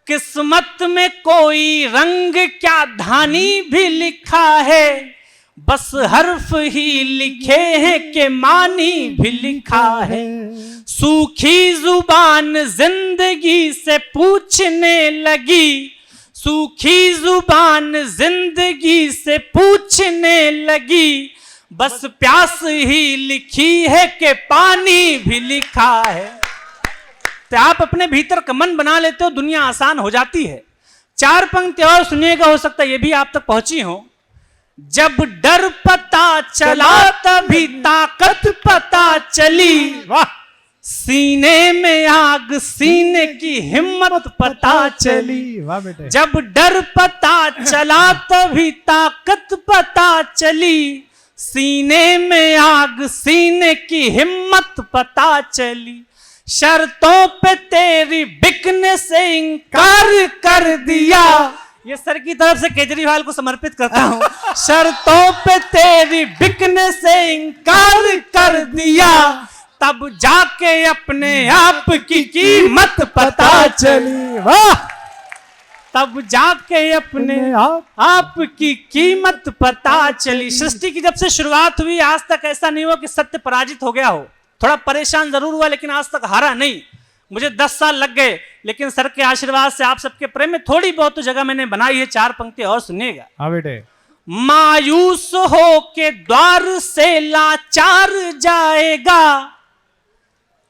किस्मत में कोई रंग क्या धानी भी लिखा है, बस हर्फ ही लिखे हैं कि मानी भी लिखा है। सूखी जुबान जिंदगी से पूछने लगी, सूखी जुबान जिंदगी से पूछने लगी, बस प्यास ही लिखी है कि पानी भी लिखा है। तो आप अपने भीतर का मन बना लेते हो, दुनिया आसान हो जाती है। 4 पंक्ति और सुनिएगा, हो सकता है ये भी आप तक पहुंची हो। जब डर पता चला तभी ताकत पता चली, वाह। सीने में आग सीने की हिम्मत पता चली, वाह बेटे। जब डर पता चला तभी ताकत पता चली, सीने में आग सीने की हिम्मत पता चली। शर्तों पे तेरी बिकने से इनकार कर दिया, ये सर की तरफ से केजरीवाल को समर्पित करता हूं। शर्तों पे तेरी बिकने से इनकार कर दिया, तब जाके अपने आप की कीमत पता चली, वाह। तब जाके अपने आप की कीमत पता चली। सृष्टि की जब से शुरुआत हुई आज तक ऐसा नहीं हुआ कि सत्य पराजित हो गया हो। थोड़ा परेशान जरूर हुआ लेकिन आज तक हारा नहीं। मुझे 10 साल लग गए लेकिन सर के आशीर्वाद से, आप सबके प्रेम में थोड़ी बहुत तो जगह मैंने बनाई है। 4 पंक्ति और सुनिएगा। हाँ बेटे। मायूस हो के द्वार से लाचार जाएगा,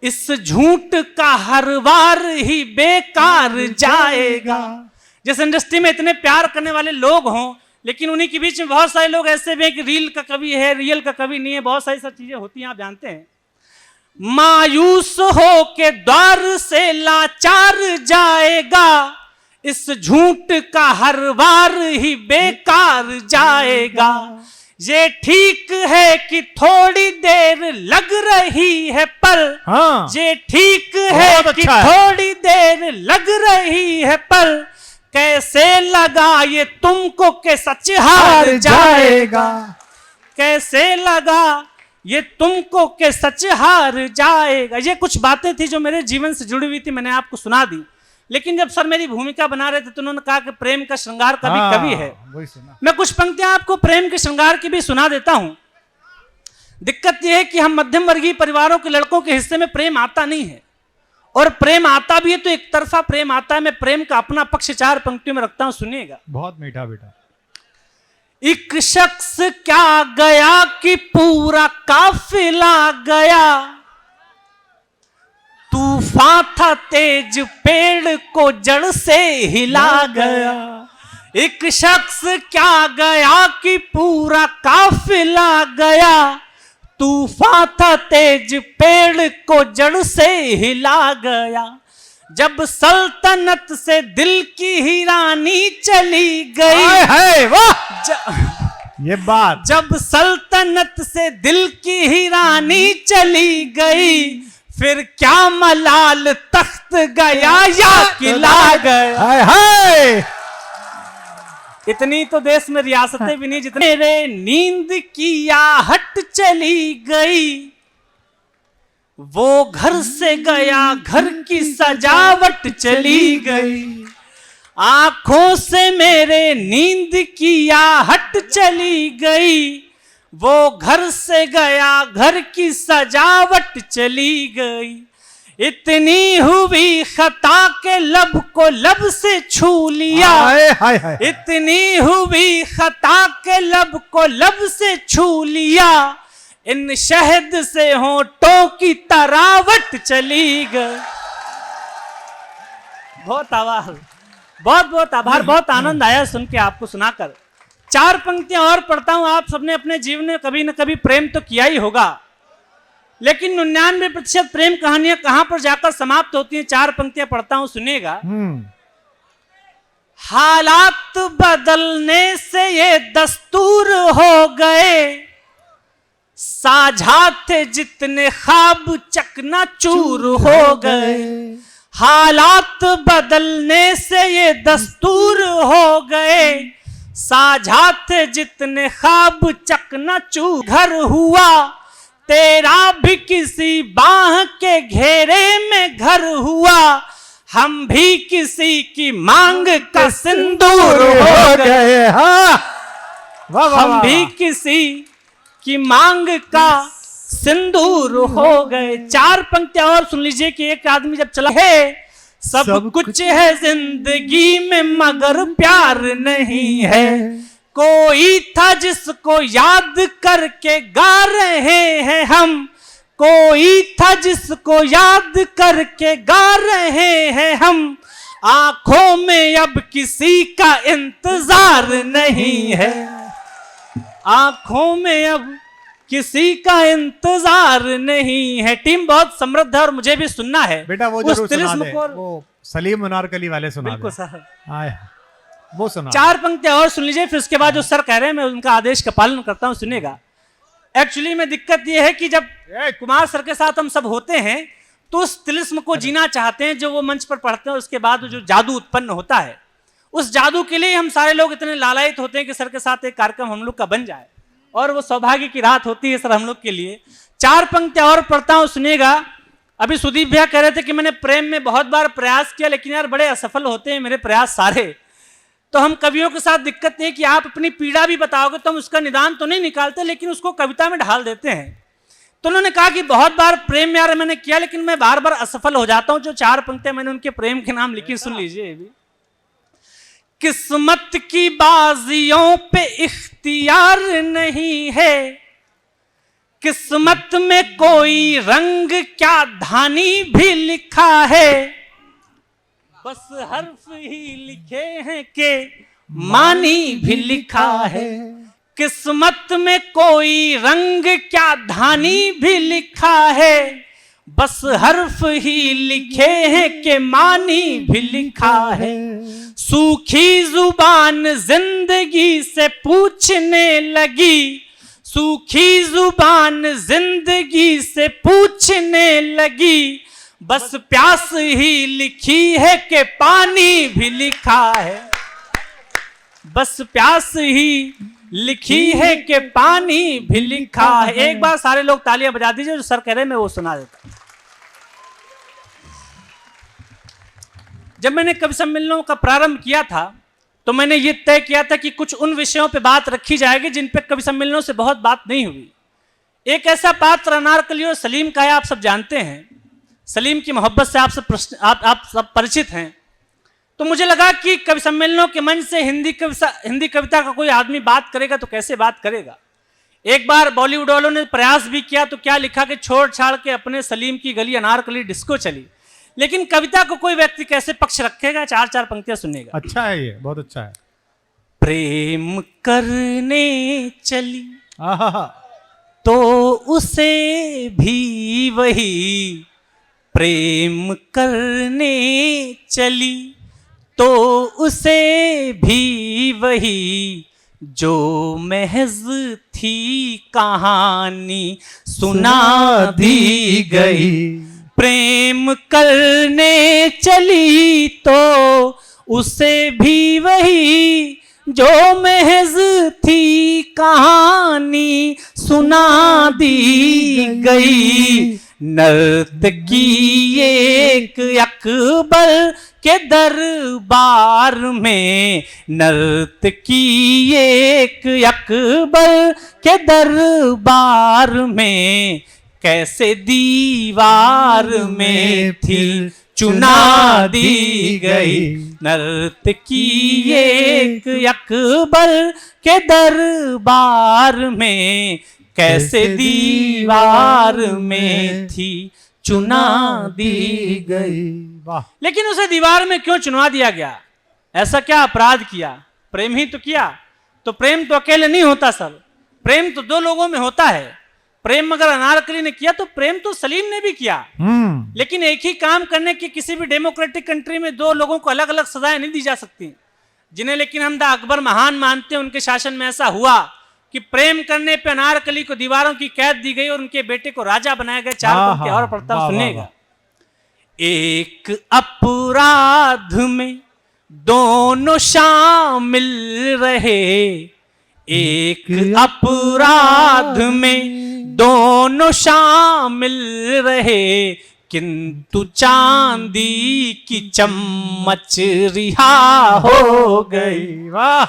इस झूठ का हर वार ही बेकार जाएगा। जिस इंडस्ट्री में इतने प्यार करने वाले लोग हों लेकिन उन्हीं के बीच में बहुत सारे लोग ऐसे भी हैं कि रील का कवि है, रियल का कवि नहीं है, बहुत सारी सब चीजें होती हैं, आप जानते हैं। मायूस हो के द्वार से लाचार जाएगा, इस झूठ का हर वार ही बेकार जाएगा। ये ठीक है कि थोड़ी देर लग रही है पर, हाँ। ये ठीक है कि थोड़ी देर लग रही है पर, कैसे लगा ये तुमको के सच हार जाएगा। कैसे लगा ये तुमको के सच हार जाएगा। ये कुछ बातें थी जो मेरे जीवन से जुड़ी हुई थी, मैंने आपको सुना दी। लेकिन जब सर मेरी भूमिका बना रहे थे तो उन्होंने कहा कि प्रेम का श्रृंगार का भी कवि है। मैं कुछ पंक्तियां आपको प्रेम के श्रृंगार की भी सुना देता हूं। दिक्कत यह है कि हम मध्यम वर्गीय परिवारों के लड़कों के हिस्से में प्रेम आता नहीं है, और प्रेम आता भी है तो एक तरफा प्रेम आता है। मैं प्रेम का अपना पक्ष 4 पंक्तियों में रखता हूं, सुनिएगा। बहुत मीठा बेटा। एक शख्स क्या गया कि पूरा काफिला गया, तूफान था तेज पेड़ को जड़ से हिला गया। एक शख्स क्या गया कि पूरा काफिला गया, तूफान था तेज पेड़ को जड़ से हिला गया। जब सल्तनत से दिल की ही रानी चली गई, है वाह। ये बात, जब सल्तनत से दिल की ही रानी चली गई, फिर क्या मलाल तख्त गया या किला गया। है इतनी तो देश में रियासतें भी नहीं जितने। मेरे नींद की आहट चली गई, वो घर से गया घर की सजावट चली गई। आंखों से मेरे नींद की आहट चली गई, वो घर से गया घर की सजावट चली गई। इतनी हुई खता के लब को लब से छू लिया, इतनी हुई खता के लब को लब से छू लिया। इन शहद से होठों की तरावट चली गई। बहुत आभार, बहुत बहुत आभार, बहुत आनंद आया सुन के आपको सुनाकर। 4 पंक्तियां और पढ़ता हूं। आप सबने अपने जीवन में कभी न कभी प्रेम तो किया ही होगा, लेकिन 99% प्रेम कहानियां कहां पर जाकर समाप्त होती हैं। 4 पंक्तियां पढ़ता हूं, सुनिएगा। हालात बदलने से ये दस्तूर हो गए, साझा थे जितने ख्वाब चकनाचूर हो गए। हालात बदलने से ये दस्तूर हो गए, साझा थे जितने ख्वाब चकनाचूर। घर हुआ तेरा भी किसी बाह के घेरे में घर हुआ, हम भी किसी की मांग का सिंदूर हो गए। हाँ, वाह वाह हम वाह, भी वाह। किसी की मांग का सिंदूर हो गए। चार पंक्तियां और सुन लीजिए कि एक आदमी जब चला है, सब कुछ है जिंदगी में मगर प्यार नहीं है। कोई था जिसको याद करके गा रहे हैं हम, कोई था जिसको याद करके गा रहे हैं हम। आंखों में अब किसी का इंतजार नहीं है, आंखों में अब किसी का इंतजार नहीं है। टीम बहुत समृद्ध है और मुझे भी सुनना है बेटा वो उस जरूर सुना तिलिस्म दे, को। वो सलीम अनारकली वाले सुना बिल्कुल दे। सर। आए, वो सुना। चार पंक्तियां और सुन लीजिए, फिर उसके बाद जो सर कह रहे हैं मैं उनका आदेश का पालन करता हूं, सुनेगा। एक्चुअली में दिक्कत यह है कि जब कुमार सर के साथ हम सब होते हैं तो उस तिलिस्म को जीना चाहते हैं जो वो मंच पर पढ़ते हैं, उसके बाद जो जादू उत्पन्न होता है, उस जादू के लिए हम सारे लोग इतने लालायित होते हैं कि सर के साथ एक कार्यक्रम हम लोग का बन जाए, और वो सौभाग्य की रात होती है सर हम लोग के लिए। चार पंक्तियां और पढ़ता हूं, सुनिएगा। अभी सुदीप भैया कह रहे थे कि मैंने प्रेम में बहुत बार प्रयास किया लेकिन यार बड़े असफल होते हैं मेरे प्रयास सारे। तो हम कवियों के साथ दिक्कत नहीं है कि आप अपनी पीड़ा भी बताओगे तो हम उसका निदान तो नहीं निकालते लेकिन उसको कविता में ढाल देते हैं। तो उन्होंने कहा कि बहुत बार प्रेम यार मैंने किया लेकिन मैं बार बार असफल हो जाता हूं। जो चार पंक्तियां मैंने उनके प्रेम के नाम लिखी, सुन लीजिए। भी किस्मत की बाजियों पे इख्तियार नहीं है, किस्मत में कोई रंग क्या धानी भी लिखा है, बस हर्फ ही लिखे हैं के मानी भी लिखा है। किस्मत में कोई रंग क्या धानी भी लिखा है, बस हर्फ ही लिखे हैं के मानी भी लिखा है। सूखी जुबान जिंदगी से पूछने लगी, सूखी जुबान जिंदगी से पूछने लगी, बस प्यास ही लिखी है कि पानी भी लिखा है, बस प्यास ही लिखी है कि पानी भी लिखा है। एक बार सारे लोग तालियां बजा दीजिए, जो सर कह रहे हैं मैं वो सुना देता। जब मैंने कवि सम्मेलनों का प्रारंभ किया था तो मैंने ये तय किया था कि कुछ उन विषयों पे बात रखी जाएगी जिन पे कवि सम्मेलनों से बहुत बात नहीं हुई। एक ऐसा पात्र अनारकली और सलीम का है, आप सब जानते हैं। सलीम की मोहब्बत से आप सब परिचित हैं। तो मुझे लगा कि कवि सम्मेलनों के मंच से हिंदी कविता का कोई आदमी बात करेगा तो कैसे बात करेगा। एक बार बॉलीवुड वालों ने प्रयास भी किया तो क्या लिखा कि छोड़ छाड़ के अपने सलीम की गली अनारकली डिस्को चली। लेकिन कविता को कोई व्यक्ति कैसे पक्ष रखेगा। चार चार पंक्तियां सुनेगा। अच्छा है, ये बहुत अच्छा है। प्रेम करने चली आहा, तो उसे भी वही, प्रेम करने चली तो उसे भी वही, जो महज थी कहानी सुना दी गई। प्रेम करने चली तो उसे भी वही, जो महज थी कहानी सुना दी गई। नर्तकी एक अकबर के दरबार में, नर्तकी एक अकबर के दरबार में, कैसे दीवार में थी चुना दी गई। नर्तकी एक अकबर के दरबार में, कैसे दीवार में थी चुना दी गई। वाह। लेकिन उसे दीवार में क्यों चुनवा दिया गया? ऐसा क्या अपराध किया? प्रेम ही तो किया। तो प्रेम तो अकेले नहीं होता सर, प्रेम तो दो लोगों में होता है। प्रेम अगर अनारकली ने किया तो प्रेम तो सलीम ने भी किया। लेकिन एक ही काम करने की किसी भी डेमोक्रेटिक कंट्री में दो लोगों को अलग अलग सजाएं नहीं दी जा सकती, जिन्हें लेकिन हम द अकबर महान मानते हैं। उनके शासन में ऐसा हुआ कि प्रेम करने पे अनारकली को दीवारों की कैद दी गई और उनके बेटे को राजा बनाया गया। चार पंक्ति और पढ़ता हूं, सुनिएगा। एक अपराध में दोनों शामिल रहे, एक अपराध में दोनों शामिल रहे, किंतु चांदी की चम्मच रिहा हो गई। वाह,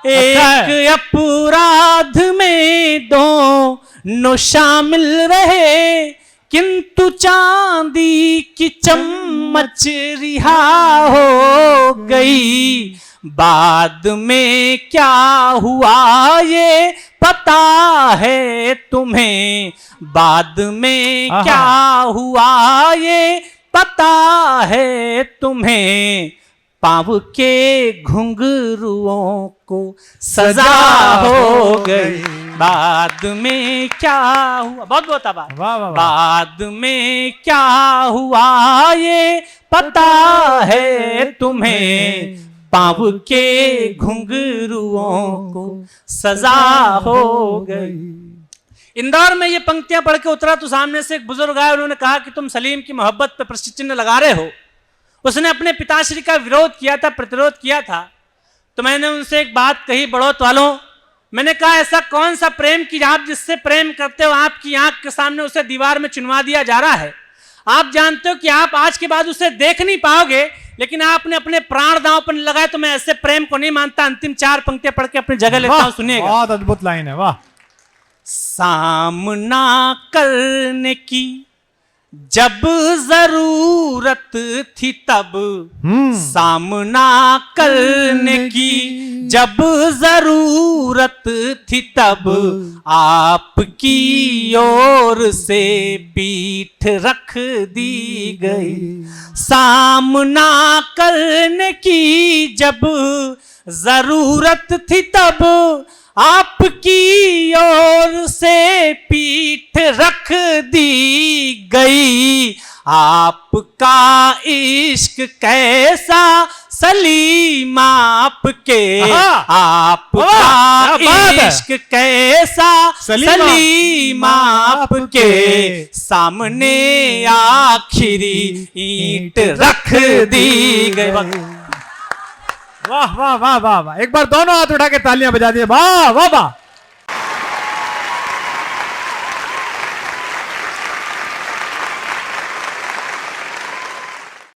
एक अपराध में दोनों शामिल रहे, किंतु चांदी की चम्मच रिहा हो गई। बाद में क्या हुआ ये पता है तुम्हें, बाद में आहा। क्या हुआ ये पता है तुम्हें, पाँव के घुंघरुओं को सजा हो गई। बाद में क्या हुआ, बहुत बहुत आभार। वाह वाह वाह। बाद में क्या हुआ ये पता है तुम्हें, पाँव के घुंघरुओं को सजा हो गई। इंदौर में ये पंक्तियां पढ़ के उतरा तो सामने से एक बुजुर्ग आए, उन्होंने कहा कि तुम सलीम की मोहब्बत पे प्रश्न चिन्ह लगा रहे हो। उसने अपने पिताश्री का विरोध किया था, प्रतिरोध किया था। तो मैंने उनसे एक बात कही, बड़ौत वालों, मैंने कहा ऐसा कौन सा प्रेम कि आप जिससे प्रेम करते हो आपकी आंख के सामने उसे दीवार में चुनवा दिया जा रहा है। आप जानते हो कि आप आज के बाद उसे देख नहीं पाओगे, लेकिन आपने अपने प्राण दांव पर लगाए, तो मैं ऐसे प्रेम को नहीं मानता। अंतिम 4 पंक्तियां पढ़ के अपनी जगह लेता हूं, सुनिएगा। बहुत अद्भुत लाइन है, वाह। सामना करने की जब जरूरत थी तब, सामना करने की जब जरूरत थी तब, आपकी ओर से पीठ रख दी गई। सामना करने की जब जरूरत थी तब, आपकी ओर से पीठ रख दी गई। आपका इश्क कैसा सलीम आपके, आपका इश्क कैसा सलीम आपके, सामने आखिरी ईंट रख दी गई। वाह वाह वाह वाह वाह। एक बार दोनों हाथ उठा के तालियां बजा दिए, वाह वाह वाह।